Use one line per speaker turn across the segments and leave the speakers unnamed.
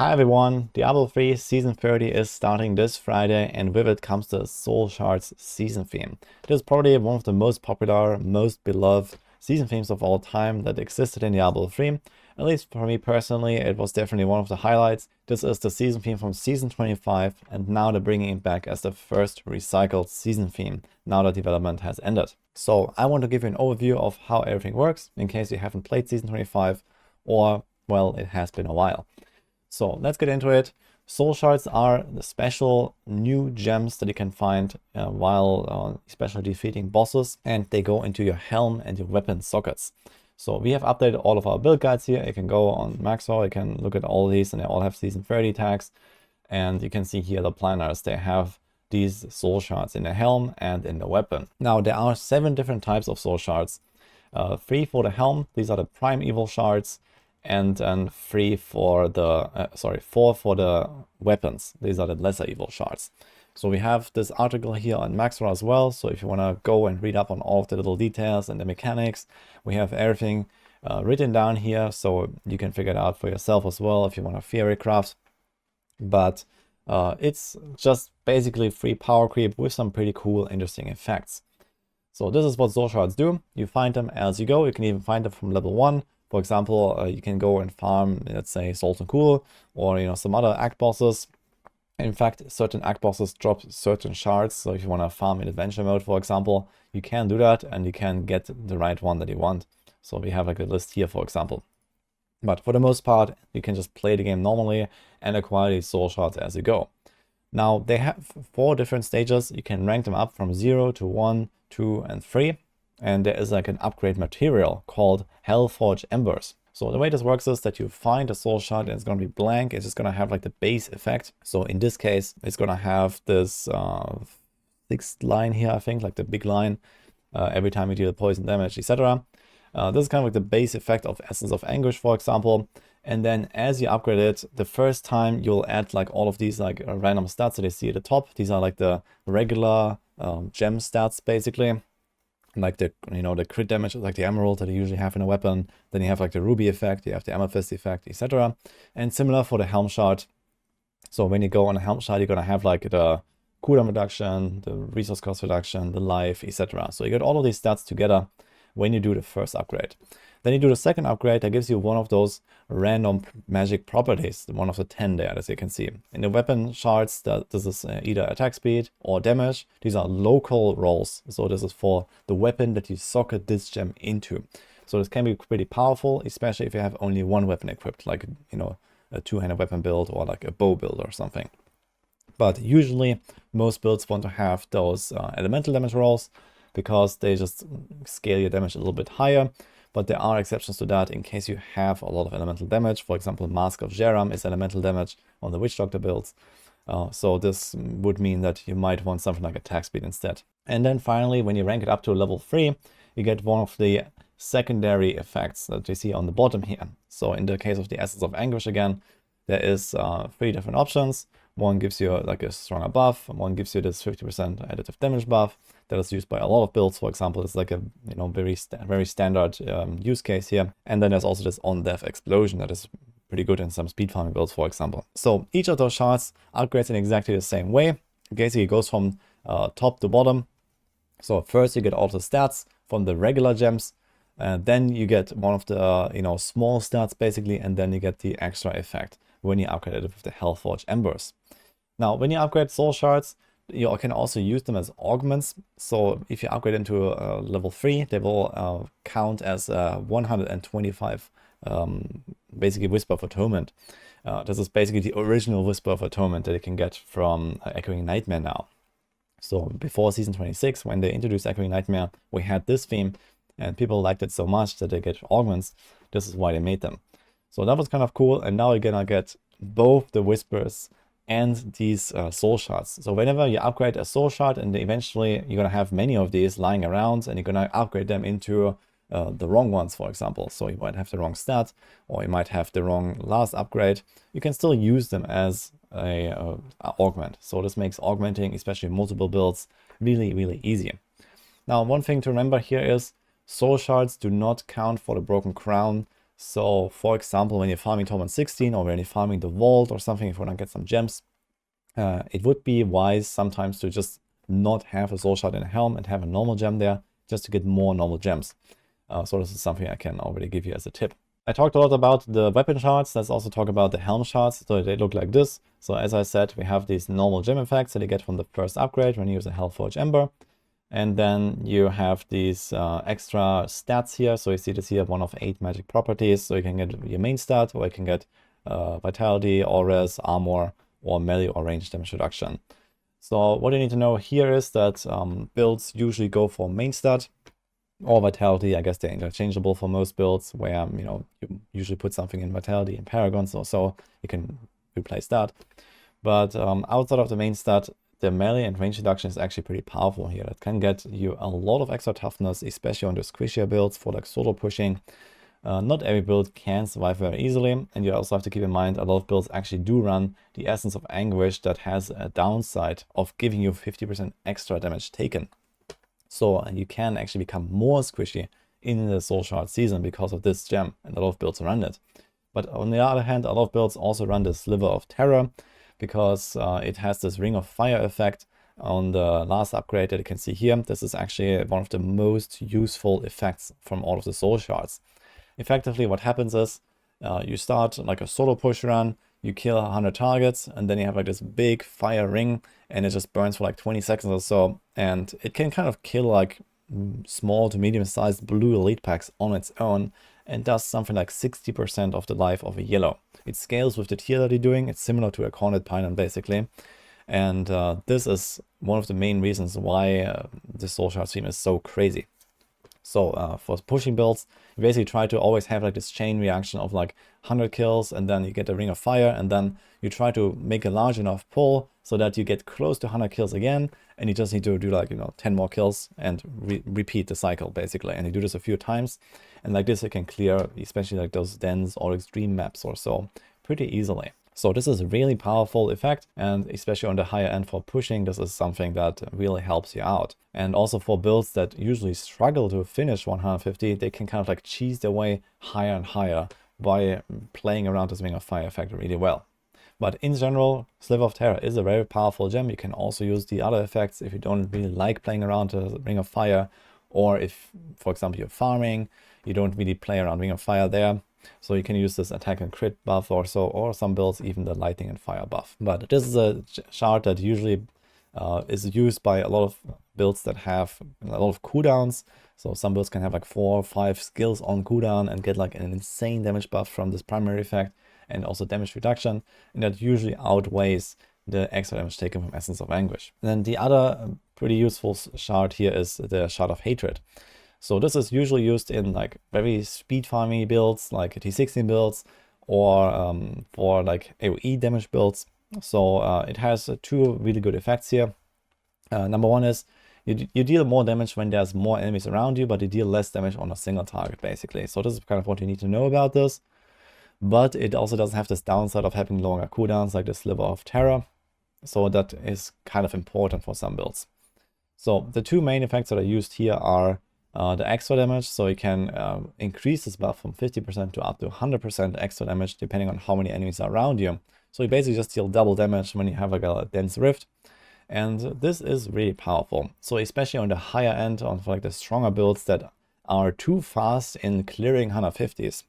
Hi everyone, Diablo 3 Season 30 is starting this Friday, and with it comes the Soul Shards season theme. It is probably one of the most popular, most beloved season themes of all time that existed in Diablo 3. At least for me personally, it was definitely one of the highlights. This is the season theme from Season 25, and now they're bringing it back as the first recycled season theme, now that development has ended. So I want to give you an overview of how everything works, in case you haven't played Season 25, or, well, it has been a while. So let's get into it. Soul Shards are the special new gems that you can find while especially defeating bosses, and they go into your helm and your weapon sockets. So we have updated all of our build guides here. You can go on Maxwell, you can look at all these, and they all have Season 30 tags. And you can see here the planners, they have these Soul Shards in the helm and in the weapon. Now there are 7 different types of Soul Shards. 3 for the helm, these are the primeval shards, and then 4 for the weapons. These are the lesser evil shards. So we have this article here on Maxwell as well. So if you want to go and read up on all of the little details and the mechanics, we have everything written down here, so you can figure it out for yourself as well if you want to theory craft. But it's just basically free power creep with some pretty cool, interesting effects. So this is what Soul Shards do. You find them as you go. You can even find them from level 1. For example, you can go and farm, let's say, Salt and Cool, or some other act bosses. In fact, certain act bosses drop certain shards. So if you want to farm in adventure mode, for example, you can do that, and you can get the right one that you want. So we have like a list here, for example. But for the most part, you can just play the game normally and acquire these soul shards as you go. Now they have 4 different stages. You can rank them up from 0 to 1, 2, and 3. And there is like an upgrade material called Hellforge Embers. So the way this works is that you find a soul shard and it's going to be blank. It's just going to have like the base effect. So in this case, it's going to have this 6th line here, I think, like the big line, every time you deal poison damage, etc. This is kind of like the base effect of Essence of Anguish, for example. And then as you upgrade it, the first time you'll add like all of these like random stats that you see at the top. These are like the regular gem stats, basically. Like the the crit damage, like the emerald that you usually have in a weapon. Then you have like the ruby effect, you have the amethyst effect, etc. And similar for the Helm Shard. So when you go on a Helm Shard, you're gonna have like the cooldown reduction, the resource cost reduction, the life, etc. So you get all of these stats together when you do the first upgrade. Then you do the second upgrade that gives you one of those random magic properties, one of the 10 there, as you can see. In the weapon shards, this is either attack speed or damage. These are local rolls, so this is for the weapon that you socket this gem into. So this can be pretty powerful, especially if you have only one weapon equipped, like a 2-handed weapon build or like a bow build or something. But usually most builds want to have those elemental damage rolls because they just scale your damage a little bit higher. But there are exceptions to that in case you have a lot of elemental damage. For example, Mask of Jeram is elemental damage on the Witch Doctor builds. So this would mean that you might want something like attack speed instead. And then finally, when you rank it up to level 3, you get one of the secondary effects that you see on the bottom here. So in the case of the Essence of Anguish again, there is 3 different options. One gives you like a stronger buff, one gives you this 50% additive damage buff that is used by a lot of builds. For example, it's like a very standard use case here. And then there's also this on-death explosion that is pretty good in some speed farming builds, for example. So each of those shards upgrades in exactly the same way. Basically, it goes from top to bottom. So first you get all the stats from the regular gems. Then you get one of the small stats basically, and then you get the extra effect when you upgrade it with the Hellforge Embers. Now, when you upgrade Soul Shards, you can also use them as augments. So if you upgrade into level 3, they will count as 125 basically Whisper of Atonement. This is basically the original Whisper of Atonement that you can get from Echoing Nightmare now. So before Season 26, when they introduced Echoing Nightmare, we had this theme, and people liked it so much that they get augments. This is why they made them. So that was kind of cool, and now you're gonna get both the Whispers and these soul shards. So whenever you upgrade a soul shard, and eventually you're gonna have many of these lying around, and you're gonna upgrade them into the wrong ones, for example. So you might have the wrong stat, or you might have the wrong last upgrade. You can still use them as a augment. So this makes augmenting, especially multiple builds, really, really easy. Now, one thing to remember here is soul shards do not count for the broken crown. So for example, when you're farming Torment 16 or when you're farming the Vault or something, if you want to get some gems, it would be wise sometimes to just not have a Soul Shard in a Helm and have a normal gem there just to get more normal gems. So this is something I can already give you as a tip. I talked a lot about the weapon shards. Let's also talk about the Helm Shards. So they look like this. So as I said, we have these normal gem effects that you get from the first upgrade when you use a Hellforge Ember. And then you have these extra stats here. So you see this here, 1 of 8 magic properties. So you can get your main stat, or you can get Vitality, Auras, Armor, or melee or range damage reduction. So what you need to know here is that builds usually go for main stat or Vitality. I guess they're interchangeable for most builds, where you usually put something in Vitality and Paragons, or so you can replace that. But outside of the main stat, the melee and range reduction is actually pretty powerful here. It can get you a lot of extra toughness, especially on the squishier builds for like solo pushing. Not every build can survive very easily, and you also have to keep in mind a lot of builds actually do run the Essence of Anguish that has a downside of giving you 50% extra damage taken. So you can actually become more squishy in the Soul Shard season because of this gem, and a lot of builds run it. But on the other hand, a lot of builds also run the Sliver of Terror, because it has this Ring of Fire effect on the last upgrade that you can see here. This is actually one of the most useful effects from all of the Soul Shards. Effectively, what happens is you start like a solo push run, you kill 100 targets, and then you have like this big fire ring, and it just burns for like 20 seconds or so, and it can kind of kill like small to medium-sized blue elite packs on its own, and does something like 60% of the life of a yellow. It scales with the tier that you're doing. It's similar to a Cornet Pylon basically. And this is one of the main reasons why the Soul Shard theme is so crazy. So for pushing builds, you basically try to always have like this chain reaction of like 100 kills, and then you get a Ring of Fire, and then you try to make a large enough pull so that you get close to 100 kills again, and you just need to do like 10 more kills and repeat the cycle basically. And you do this a few times, and like this you can clear especially like those dense or extreme maps or so pretty easily. So this is a really powerful effect, and especially on the higher end for pushing, this is something that really helps you out. And also for builds that usually struggle to finish 150, they can kind of like cheese their way higher and higher by playing around this Ring of Fire effect really well. But in general, Sliver of Terror is a very powerful gem. You can also use the other effects if you don't really like playing around the Ring of Fire, or if, for example, you're farming, you don't really play around Ring of Fire there. So you can use this attack and crit buff or so, or some builds even the lightning and fire buff. But this is a shard that usually is used by a lot of builds that have a lot of cooldowns. So some builds can have like 4 or 5 skills on cooldown and get like an insane damage buff from this primary effect, and also damage reduction, and that usually outweighs the extra damage taken from Essence of Anguish. And then the other pretty useful shard here is the Shard of Hatred. So this is usually used in like very speed farming builds, like T16 builds, or for like AoE damage builds. So it has 2 really good effects here. Number one is you deal more damage when there's more enemies around you, but you deal less damage on a single target basically. So this is kind of what you need to know about this. But it also doesn't have this downside of having longer cooldowns like the Sliver of Terror. So that is kind of important for some builds. So the 2 main effects that are used here are the extra damage. So you can increase this buff from 50% to up to 100% extra damage depending on how many enemies are around you. So you basically just deal double damage when you have like a dense rift. And this is really powerful. So especially on the higher end, on like the stronger builds that are too fast in clearing 150s.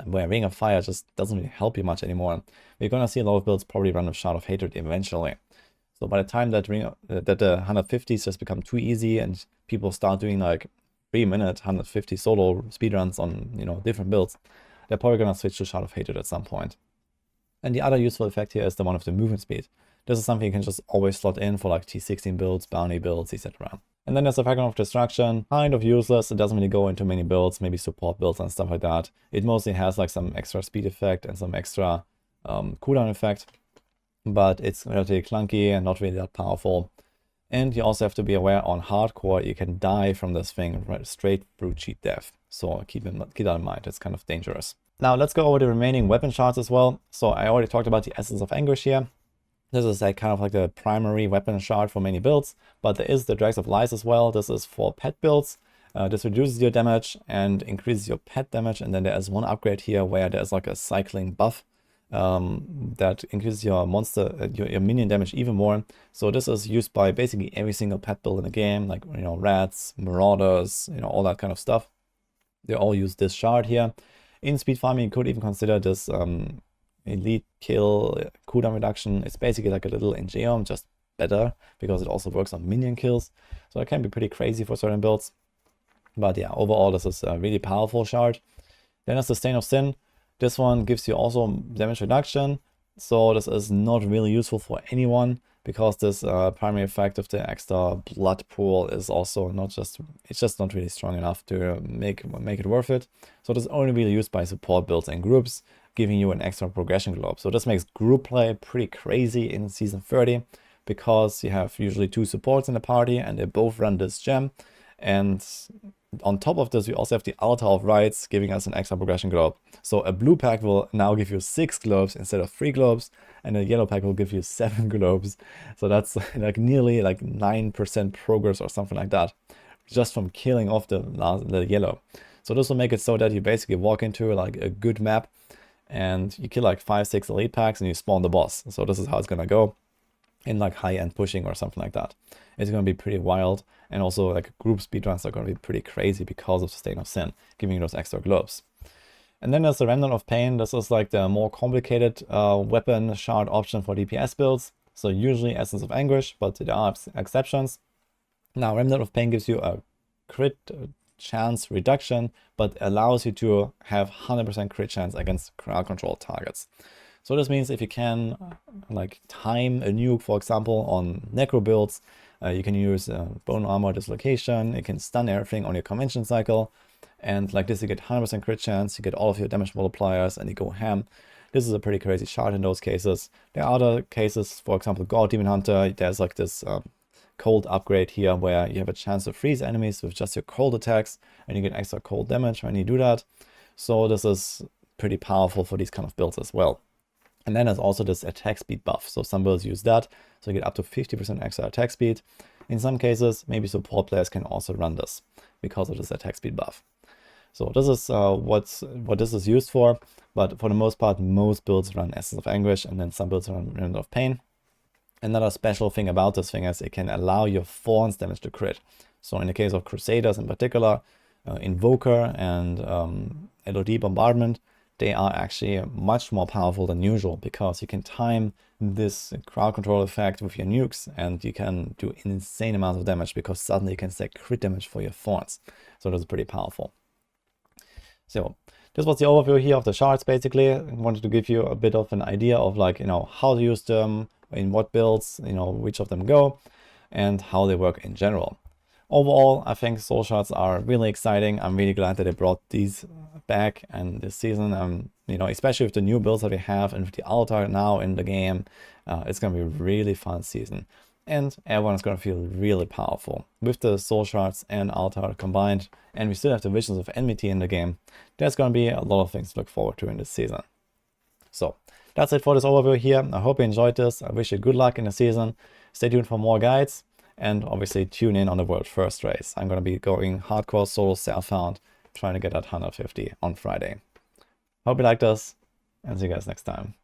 Where Ring of Fire just doesn't really help you much anymore. We're gonna see a lot of builds probably run with Shard of Hatred eventually. So by the time that the 150s just become too easy and people start doing like 3-minute 150 solo speedruns on different builds, they're probably gonna switch to Shard of Hatred at some point. And the other useful effect here is the one of the movement speed. This is something you can just always slot in for like T16 builds, bounty builds, etc. And then there's the Falcon of Destruction, kind of useless. It doesn't really go into many builds, maybe support builds and stuff like that. It mostly has like some extra speed effect and some extra cooldown effect, but it's relatively clunky and not really that powerful. And you also have to be aware on hardcore, you can die from this thing right straight through cheat death. So keep that in mind, it's kind of dangerous. Now let's go over the remaining weapon shards as well. So I already talked about the Essence of Anguish here. This is like kind of like the primary weapon shard for many builds, but there is the Dregs of Lies as well. This is for pet builds. This reduces your damage and increases your pet damage, and then there is one upgrade here where there's like a cycling buff that increases your monster, your minion damage even more. So this is used by basically every single pet build in the game, like, you know, rats, marauders, you know, all that kind of stuff. They all use this shard here. In speed farming, you could even consider this elite kill cooldown reduction. It's basically like a little Engeum, just better, because it also works on minion kills. So it can be pretty crazy for certain builds. But yeah, overall, this is a really powerful shard. Then there's the Stain of Sin. This one gives you also damage reduction. So this is not really useful for anyone, because this primary effect of the extra blood pool is also it's just not really strong enough to make it worth it. So this is only really used by support builds and groups, giving you an extra progression globe. So this makes group play pretty crazy in Season 30, because you have usually 2 supports in the party and they both run this gem. And on top of this, we also have the Altar of Rights giving us an extra progression globe. So a blue pack will now give you 6 globes instead of 3 globes, and a yellow pack will give you 7 globes. So that's like nearly like 9% progress or something like that, just from killing off the yellow. So this will make it so that you basically walk into like a good map and you kill like 5-6 elite packs and you spawn the boss. So this is how it's gonna go in like high-end pushing or something like that. It's going to be pretty wild, and also like group speedruns are going to be pretty crazy because of the Stain of Sin, giving you those extra globes. And then there's the Remnant of Pain. This is like the more complicated weapon shard option for DPS builds. So usually Essence of Anguish, but there are exceptions. Now, Remnant of Pain gives you a crit chance reduction, but allows you to have 100% crit chance against crowd control targets. So this means if you can like time a nuke, for example, on necro builds, you can use bone armor dislocation, you can stun everything on your convention cycle, and like this you get 100% crit chance, you get all of your damage multipliers, and you go ham. This is a pretty crazy shard in those cases. There are other cases, for example, God Demon Hunter, there's like this cold upgrade here where you have a chance to freeze enemies with just your cold attacks, and you get extra cold damage when you do that. So this is pretty powerful for these kind of builds as well. And then there's also this attack speed buff. So some builds use that, so you get up to 50% extra attack speed. In some cases, maybe support players can also run this because of this attack speed buff. So this is what this is used for, but for the most part, most builds run Essence of Anguish, and then some builds run Remnant of Pain. Another special thing about this thing is it can allow your Thorns damage to crit. So in the case of Crusaders in particular, Invoker and LOD Bombardment, they are actually much more powerful than usual, because you can time this crowd control effect with your nukes and you can do insane amounts of damage, because suddenly you can stack crit damage for your Thorns. So this is pretty powerful. So this was the overview here of the shards. Basically, I wanted to give you a bit of an idea of like, you know, how to use them, in what builds, you know, which of them go, and how they work in general. Overall, I think Soul Shards are really exciting. I'm really glad that they brought these back and this season. You know, especially with the new builds that we have and with the altar now in the game, it's going to be a really fun season. And everyone's going to feel really powerful. With the Soul Shards and altar combined, and we still have the Visions of Enmity in the game, there's going to be a lot of things to look forward to in this season. So, that's it for this overview here. I hope you enjoyed this. I wish you good luck in the season. Stay tuned for more guides. And obviously tune in on the World First race. I'm going to be going hardcore solo self-found, trying to get that 150 on Friday. Hope you liked this, and see you guys next time.